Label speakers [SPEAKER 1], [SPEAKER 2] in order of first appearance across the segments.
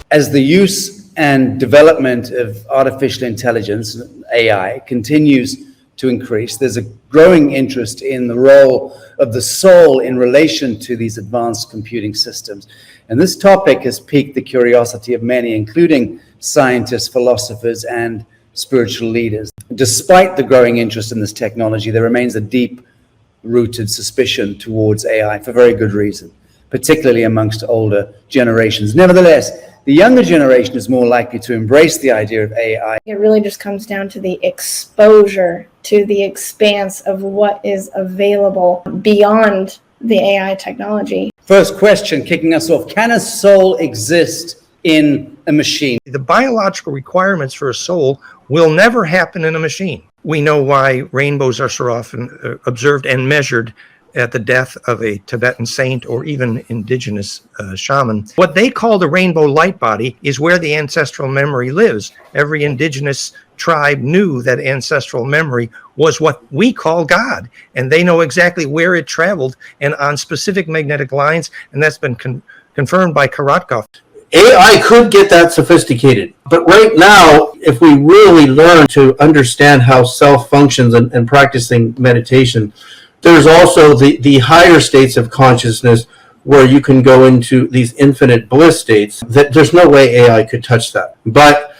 [SPEAKER 1] As the use and development of artificial intelligence, AI, continues to increase, there's a growing interest in the role of the soul in relation to these advanced computing systems. And this topic has piqued the curiosity of many, including scientists, philosophers, and spiritual leaders. Despite the growing interest in this technology, there remains a deep-rooted suspicion towards AI for very good reason, particularly amongst older generations. Nevertheless, the younger generation is more likely to embrace the idea of AI.
[SPEAKER 2] It really just comes down to the exposure to the expanse of what is available beyond the AI technology.
[SPEAKER 1] First question, kicking us off, can a soul exist in a machine?
[SPEAKER 3] The biological requirements for a soul will never happen in a machine. We know why rainbows are so often observed and measured at the death of a Tibetan saint or even indigenous shaman. What they call the rainbow light body is where the ancestral memory lives. Every indigenous tribe knew that ancestral memory was what we call God, and they know exactly where it traveled and on specific magnetic lines, and that's been confirmed by Korotkov.
[SPEAKER 4] AI could get that sophisticated, but right now, if we really learn to understand how self functions and practicing meditation, there's also the higher states of consciousness where you can go into these infinite bliss states. That there's no way AI could touch that. But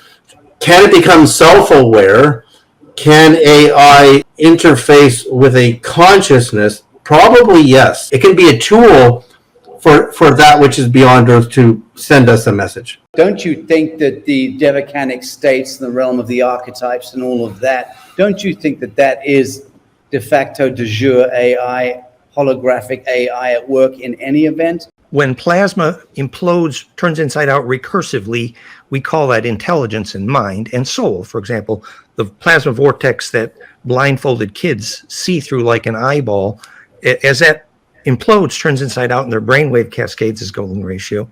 [SPEAKER 4] can it become self-aware? Can AI interface with a consciousness? Probably yes. It can be a tool for that which is beyond Earth to send us a message.
[SPEAKER 1] Don't you think that the devacanic states in the realm of the archetypes and all of that, don't you think that that is de facto de jure AI, holographic AI at work in any event?
[SPEAKER 3] When plasma implodes, turns inside out recursively, we call that intelligence and mind and soul. For example, the plasma vortex that blindfolded kids see through like an eyeball, as that implodes, turns inside out, and their brainwave cascades is golden ratio,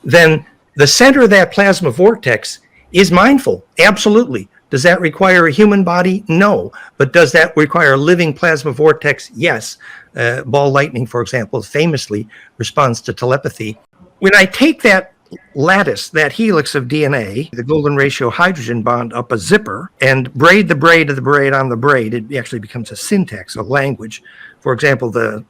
[SPEAKER 3] then the center of that plasma vortex is mindful, absolutely. Does that require a human body? No. But does that require a living plasma vortex? Yes. Ball lightning, for example, famously responds to telepathy. When I take that lattice, that helix of DNA, the golden ratio hydrogen bond up a zipper, and braid the braid of the braid on the braid, it actually becomes a syntax, a language. For example, the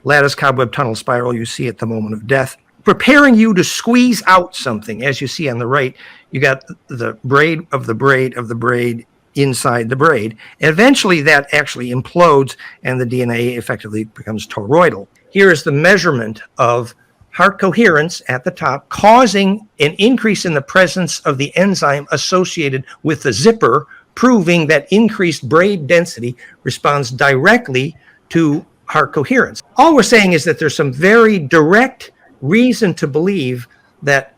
[SPEAKER 3] lattice cobweb tunnel spiral you see at the moment of death, preparing you to squeeze out something. As you see on the right, you got the braid of the braid of the braid inside the braid. And eventually that actually implodes and the DNA effectively becomes toroidal. Here is the measurement of heart coherence at the top, causing an increase in the presence of the enzyme associated with the zipper, proving that increased braid density responds directly to heart coherence. All we're saying is that there's some very direct reason to believe that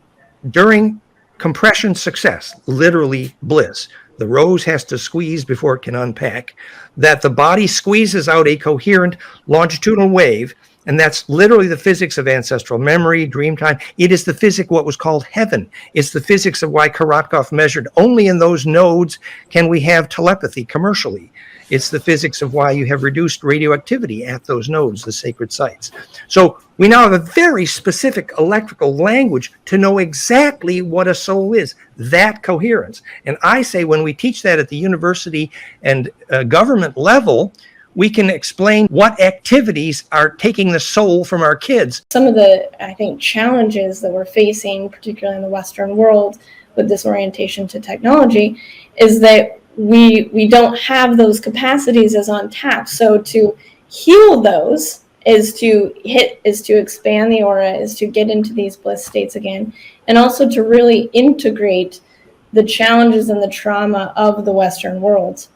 [SPEAKER 3] during compression success, literally bliss, the rose has to squeeze before it can unpack, that the body squeezes out a coherent longitudinal wave, and that's literally the physics of ancestral memory, dream time. It is the physics of what was called heaven. It's the physics of why Korotkov measured only in those nodes can we have telepathy commercially. It's the physics of why you have reduced radioactivity at those nodes, the sacred sites. So we now have a very specific electrical language to know exactly what a soul is, that coherence. And I say when we teach that at the university and government level, we can explain what activities are taking the soul from our kids.
[SPEAKER 2] Some of the, I think, challenges that we're facing, particularly in the Western world with this orientation to technology, is that we don't have those capacities as on tap. So to heal those is to expand the aura, is to get into these bliss states again, and also to really integrate the challenges and the trauma of the Western world.